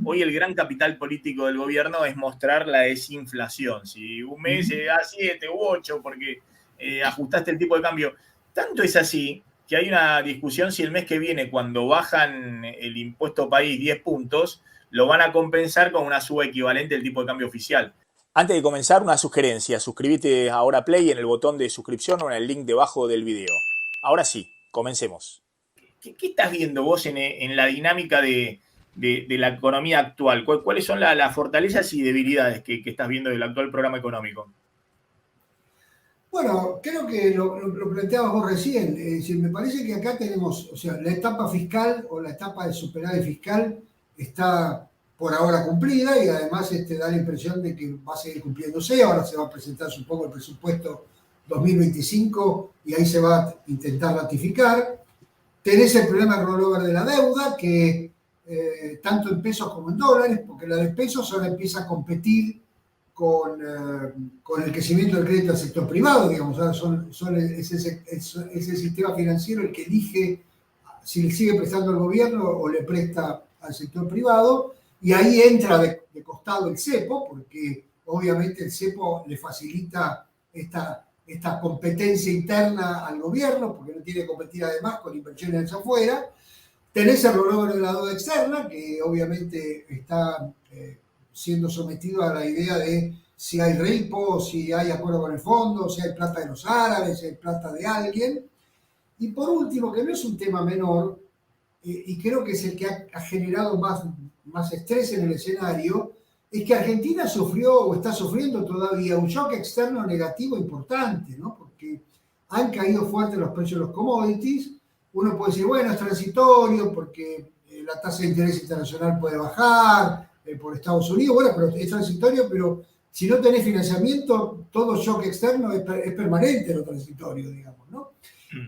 hoy el gran capital político del gobierno es mostrar la desinflación. Si un mes se da 7 u 8 porque ajustaste el tipo de cambio. Tanto es así que hay una discusión si el mes que viene, cuando bajan el impuesto país 10 puntos, lo van a compensar con una suba equivalente del tipo de cambio oficial. Antes de comenzar, una sugerencia. Suscríbete ahora a Play en el botón de suscripción o en el link debajo del video. Ahora sí, comencemos. ¿Qué estás viendo vos en la dinámica de la economía actual? ¿Cuáles son las fortalezas y debilidades que estás viendo del actual programa económico? Bueno, creo que lo planteabas vos recién. Es decir, me parece que acá tenemos, o sea, la etapa fiscal o la etapa de superávit fiscal está por ahora cumplida y además da la impresión de que va a seguir cumpliéndose. Ahora se va a presentar supongo el presupuesto 2025 y ahí se va a intentar ratificar. Tenés el problema del rollover de la deuda, que tanto en pesos como en dólares, porque la de pesos ahora empieza a competir con el crecimiento del crédito al sector privado, digamos. Ahora es el sistema financiero el que elige si le sigue prestando al gobierno o le presta al sector privado, y ahí entra de costado el cepo, porque obviamente el cepo le facilita esta competencia interna al gobierno, porque no tiene que competir además con inversiones hacia afuera. Tenés el rollover de la deuda externa, que obviamente está siendo sometido a la idea de si hay repo, si hay acuerdo con el fondo, si hay plata de los árabes, si hay plata de alguien. Y por último, que no es un tema menor, y creo que es el que ha generado más estrés en el escenario, es que Argentina sufrió o está sufriendo todavía un shock externo negativo importante, ¿no? Porque han caído fuerte los precios de los commodities. Uno puede decir, bueno, es transitorio porque la tasa de interés internacional puede bajar por Estados Unidos. Bueno, pero es transitorio, pero si no tenés financiamiento, todo shock externo es permanente lo transitorio, digamos, ¿no?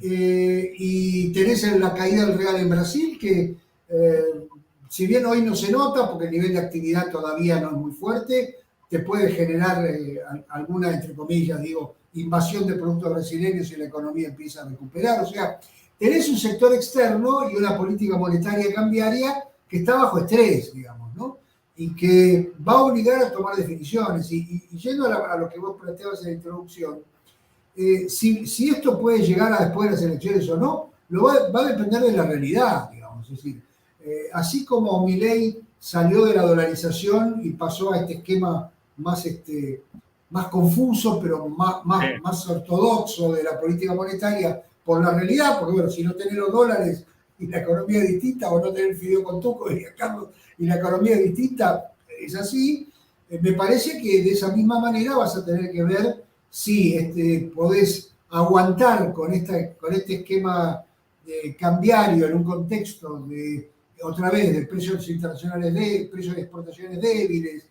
Y tenés la caída del real en Brasil, que si bien hoy no se nota, porque el nivel de actividad todavía no es muy fuerte, te puede generar alguna, entre comillas, digo, invasión de productos brasileños y la economía empieza a recuperar. O sea, tenés un sector externo y una política monetaria cambiaria que está bajo estrés, digamos, ¿no? Y que va a obligar a tomar definiciones. Y yendo a lo que vos planteabas en la introducción, si esto puede llegar a después de las elecciones o no, va a depender de la realidad, digamos. Es decir, así como Milei salió de la dolarización y pasó a este esquema más confuso, pero más ortodoxo de la política monetaria por la realidad, porque bueno, si no tenés los dólares y la economía es distinta, o no tenés el fideo con tuco, diría Carlos, y la economía es distinta, es así, me parece que de esa misma manera vas a tener que ver si podés aguantar con este esquema cambiario en un contexto de, otra vez, de precios internacionales, precios de exportaciones débiles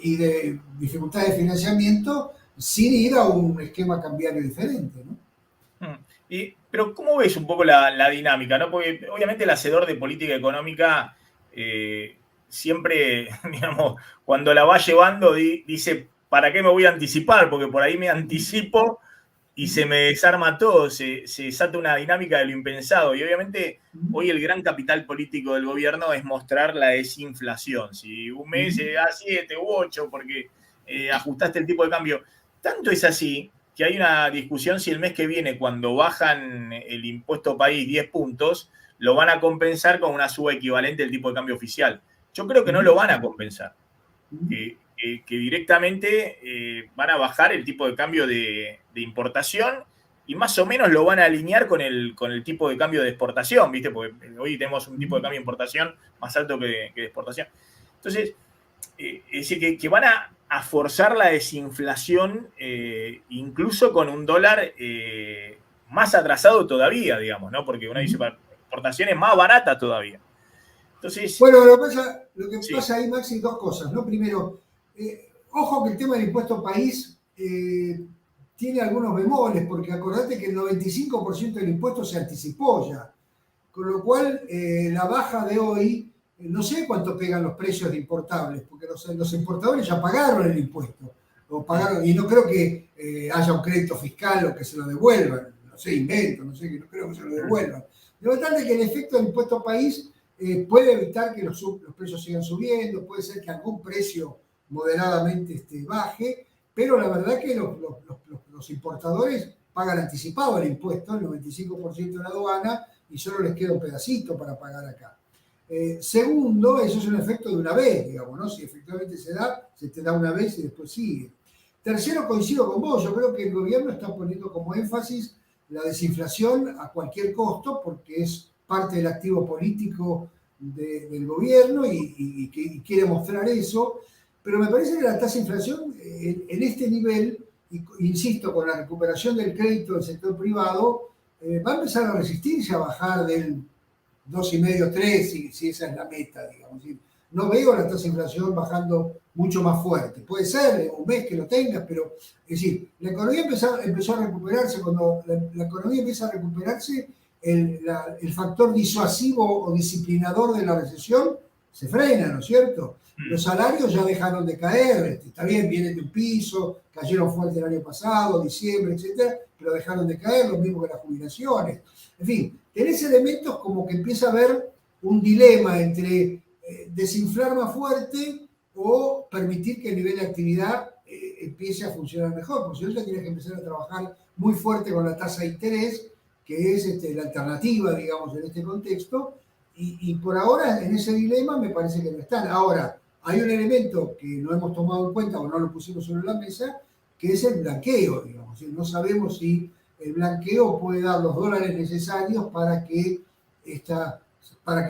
y de dificultades de financiamiento, sin ir a un esquema cambiario diferente, ¿no? Pero ¿cómo ves un poco la dinámica, ¿no? Porque obviamente el hacedor de política económica siempre, digamos, cuando la va llevando dice, ¿para qué me voy a anticipar? Porque por ahí me anticipo y se me desarma todo, se desata una dinámica de lo impensado. Y obviamente hoy el gran capital político del gobierno es mostrar la desinflación. Si un mes se da 7 u 8 porque ajustaste el tipo de cambio. Tanto es así que hay una discusión si el mes que viene, cuando bajan el impuesto país 10 puntos, lo van a compensar con una suba equivalente del tipo de cambio oficial. Yo creo que no lo van a compensar. Que directamente van a bajar el tipo de cambio de importación y más o menos lo van a alinear con el tipo de cambio de exportación, ¿viste? Porque hoy tenemos un tipo de cambio de importación más alto que de exportación. Entonces, es decir, que van a forzar la desinflación incluso con un dólar más atrasado todavía, digamos, ¿no? Porque uno dice, para exportaciones más baratas todavía. Entonces, bueno, lo que pasa ahí, Maxi, dos cosas, ¿no? Primero, ojo que el tema del impuesto país tiene algunos bemoles, porque acordate que el 95% del impuesto se anticipó ya, con lo cual la baja de hoy, no sé cuánto pegan los precios de importables, porque los importadores ya pagaron el impuesto, y no creo que haya un crédito fiscal o que se lo devuelvan, no sé, invento, no sé, que no creo que se lo devuelvan. De tal que el efecto del impuesto país puede evitar que los precios sigan subiendo, puede ser que algún precio moderadamente baje, pero la verdad que los importadores pagan anticipado el impuesto, el 95% de la aduana, y solo les queda un pedacito para pagar acá. Segundo, eso es un efecto de una vez, digamos, ¿no? Si efectivamente se te da una vez y después sigue. Tercero, coincido con vos, yo creo que el gobierno está poniendo como énfasis la desinflación a cualquier costo porque es parte del activo político del gobierno y quiere mostrar eso, pero me parece que la tasa de inflación en este nivel, insisto, con la recuperación del crédito del sector privado, va a empezar a resistirse a bajar del 2,5, 3, si esa es la meta, digamos. No veo la tasa de inflación bajando mucho más fuerte. Puede ser un mes que lo tengas, pero es decir, la economía empezó a recuperarse. Cuando la economía empieza a recuperarse, el factor disuasivo o disciplinador de la recesión se frena, ¿no es cierto? Los salarios ya dejaron de caer, está bien, vienen de un piso, cayeron fuerte el año pasado, diciembre, etcétera, pero dejaron de caer, lo mismo que las jubilaciones. En fin, tenés elementos como que empieza a haber un dilema entre desinflar más fuerte o permitir que el nivel de actividad empiece a funcionar mejor, porque si no ya tienes que empezar a trabajar muy fuerte con la tasa de interés, que es la alternativa, digamos, en este contexto, y por ahora en ese dilema me parece que no están. Ahora, hay un elemento que no hemos tomado en cuenta o no lo pusimos sobre la mesa, que es el blanqueo, digamos. No sabemos si el blanqueo puede dar los dólares necesarios para que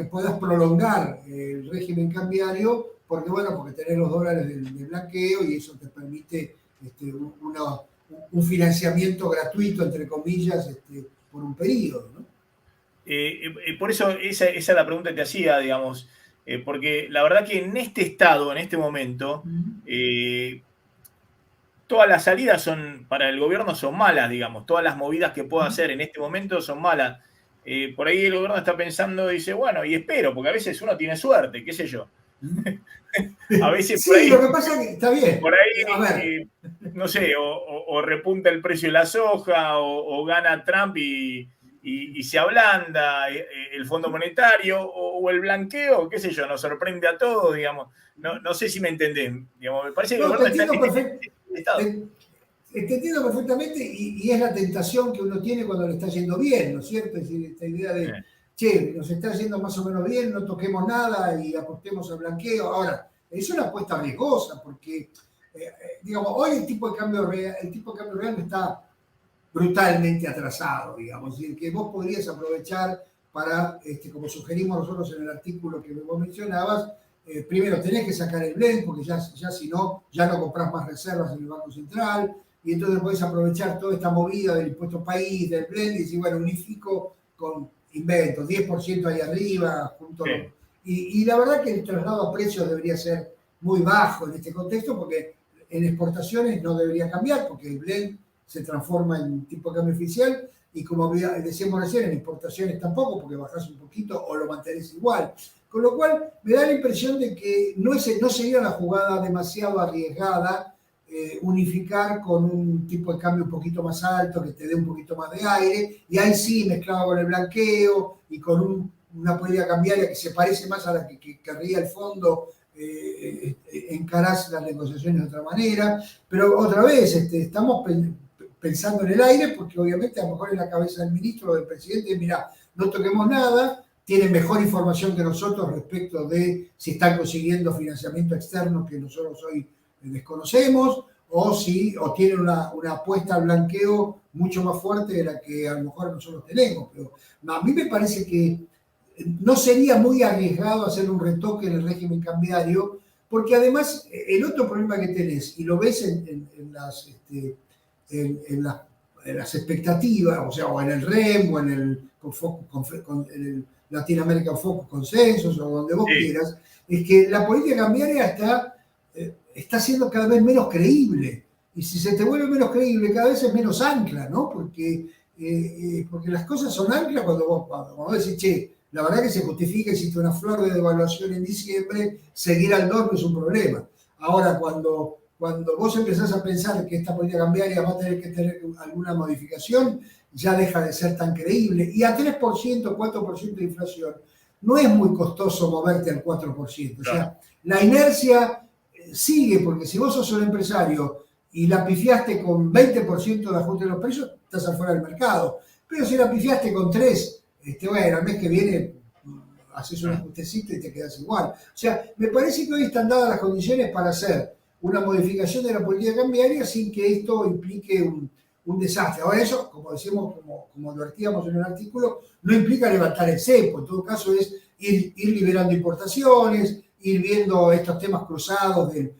puedas prolongar el régimen cambiario, porque tenés los dólares del blanqueo y eso te permite un financiamiento gratuito, entre comillas, por un periodo, ¿no? Por eso esa es la pregunta que te hacía, digamos, porque la verdad que en este estado, en este momento, todas las salidas para el gobierno son malas, digamos, todas las movidas que puedo hacer en este momento son malas. Por ahí el gobierno está pensando, dice, bueno, y espero, porque a veces uno tiene suerte, qué sé yo. A veces sí, por ahí, lo que pasa es que está bien. Por ahí, no sé, o repunta el precio de la soja, o gana Trump y se ablanda el Fondo Monetario, o el blanqueo, qué sé yo, nos sorprende a todos, digamos. No sé si me entendés, digamos, me parece que el gobierno está en este estado. Te entiendo perfectamente y es la tentación que uno tiene cuando le está yendo bien, ¿no es cierto? Es decir, esta idea de, che, nos está yendo más o menos bien, no toquemos nada y apostemos al blanqueo. Ahora, es una apuesta riesgosa porque, digamos, hoy el tipo de cambio real no está brutalmente atrasado, digamos. Es decir, que vos podrías aprovechar para, como sugerimos nosotros en el artículo que vos mencionabas, primero tenés que sacar el blend, porque ya si no, ya no comprás más reservas en el Banco Central, y entonces podés aprovechar toda esta movida del impuesto país, del blend, y decir, bueno, unifico con inventos, 10% ahí arriba, junto. Y la verdad que el traslado a precios debería ser muy bajo en este contexto, porque en exportaciones no debería cambiar, porque el blend se transforma en tipo de cambio oficial, y como decíamos recién, en importaciones tampoco, porque bajás un poquito o lo mantenés igual. Con lo cual, me da la impresión de que no sería una jugada demasiado arriesgada unificar con un tipo de cambio un poquito más alto, que te dé un poquito más de aire, y ahí sí, mezclado con el blanqueo y con una política cambiaria que se parece más a la que querría el fondo, encarás las negociaciones de otra manera. Pero otra vez, estamos pensando en el aire, porque obviamente a lo mejor en la cabeza del ministro o del presidente, mira, no toquemos nada, tienen mejor información que nosotros respecto de si están consiguiendo financiamiento externo que nosotros hoy desconocemos, o tienen una apuesta al blanqueo mucho más fuerte de la que a lo mejor nosotros tenemos. Pero a mí me parece que no sería muy arriesgado hacer un retoque en el régimen cambiario, porque además el otro problema que tenés, y lo ves en las expectativas, o en el REM, o en el Latin American Focus Consensus, o donde vos quieras, es que la política cambiaria está siendo cada vez menos creíble. Y si se te vuelve menos creíble, cada vez es menos ancla, ¿no? Porque las cosas son anclas cuando vos decís, che, la verdad que se justifica, existe una flor de devaluación en diciembre, seguir al dólar es un problema. Ahora, cuando vos empezás a pensar que esta política cambiaria va a tener que tener alguna modificación, ya deja de ser tan creíble. Y a 3%, 4% de inflación, no es muy costoso moverte al 4%. O sea, la inercia sigue, porque si vos sos un empresario y la pifiaste con 20% de ajuste de los precios, estás afuera del mercado. Pero si la pifiaste con 3, bueno, el mes que viene haces un ajustecito y te quedas igual. O sea, me parece que hoy están dadas las condiciones para hacer una modificación de la política cambiaria sin que esto implique un desastre. Ahora eso, como decimos, como advertíamos en el artículo, no implica levantar el cepo. En todo caso es ir liberando importaciones, ir viendo estos temas cruzados del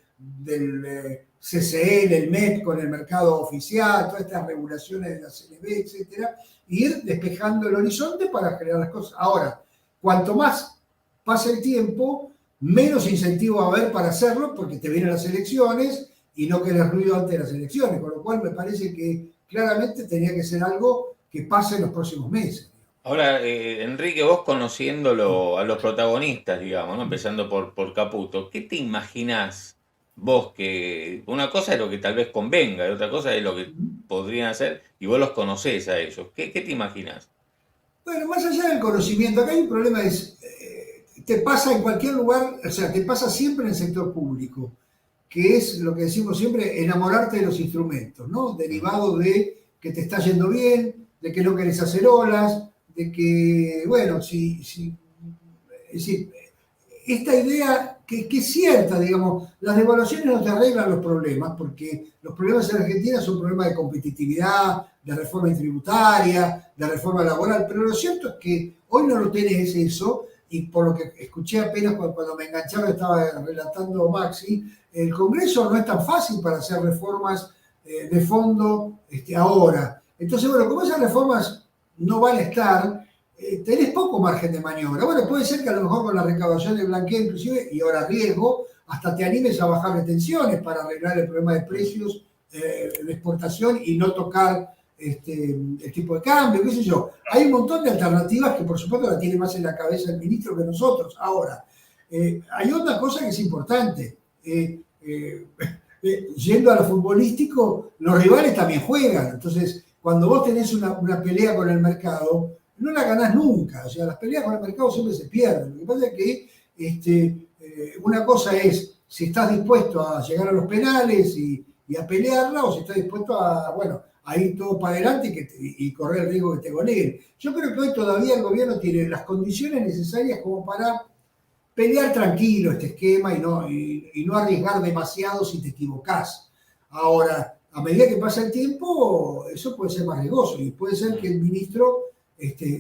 CCL, el MEP con el mercado oficial, todas estas regulaciones de la CNB, etcétera, y ir despejando el horizonte para generar las cosas. Ahora, cuanto más pase el tiempo, menos incentivo va a haber para hacerlo, porque te vienen las elecciones y no querés ruido antes de las elecciones, con lo cual me parece que claramente tenía que ser algo que pase en los próximos meses. Ahora, Enrique, vos conociéndolo a los protagonistas, digamos, ¿no? Empezando por Caputo, ¿qué te imaginás vos que una cosa es lo que tal vez convenga y otra cosa es lo que podrían hacer y vos los conocés a ellos? ¿Qué te imaginás? Bueno, más allá del conocimiento, acá hay un problema, te pasa en cualquier lugar, o sea, te pasa siempre en el sector público, que es lo que decimos siempre, enamorarte de los instrumentos, ¿no? Derivado de que te está yendo bien, de que no querés hacer olas, de que, bueno, es decir, esta idea que es cierta, digamos, las devaluaciones no te arreglan los problemas, porque los problemas en Argentina son problemas de competitividad, de reforma tributaria, de reforma laboral, pero lo cierto es que hoy no lo tenés eso, y por lo que escuché apenas cuando me enganchaba, estaba relatando Maxi, el Congreso no es tan fácil para hacer reformas de fondo ahora. Entonces, bueno, como esas reformas no van a estar, tenés poco margen de maniobra. Bueno, puede ser que a lo mejor con la recaudación de blanqueo inclusive, y ahora riesgo, hasta te animes a bajar retenciones para arreglar el problema de precios de exportación y no tocar el tipo de cambio, qué sé yo. Hay un montón de alternativas que por supuesto la tiene más en la cabeza el ministro que nosotros. Ahora, hay otra cosa que es importante. Yendo a lo futbolístico, los rivales también juegan. Entonces, cuando vos tenés una pelea con el mercado, no la ganás nunca. O sea, las peleas con el mercado siempre se pierden. Lo que pasa es que una cosa es si estás dispuesto a llegar a los penales y a pelearla, o si estás dispuesto a ir todo para adelante y correr el riesgo que te goleen. Yo creo que hoy todavía el gobierno tiene las condiciones necesarias como para pelear tranquilo este esquema y no arriesgar demasiado si te equivocás. Ahora, a medida que pasa el tiempo, eso puede ser más riesgoso y puede ser que el ministro,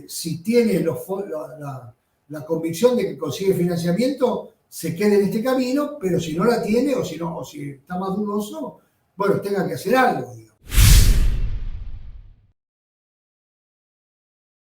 si tiene la convicción de que consigue financiamiento, se quede en este camino, pero si no la tiene o si está más dudoso, bueno, tenga que hacer algo, digamos.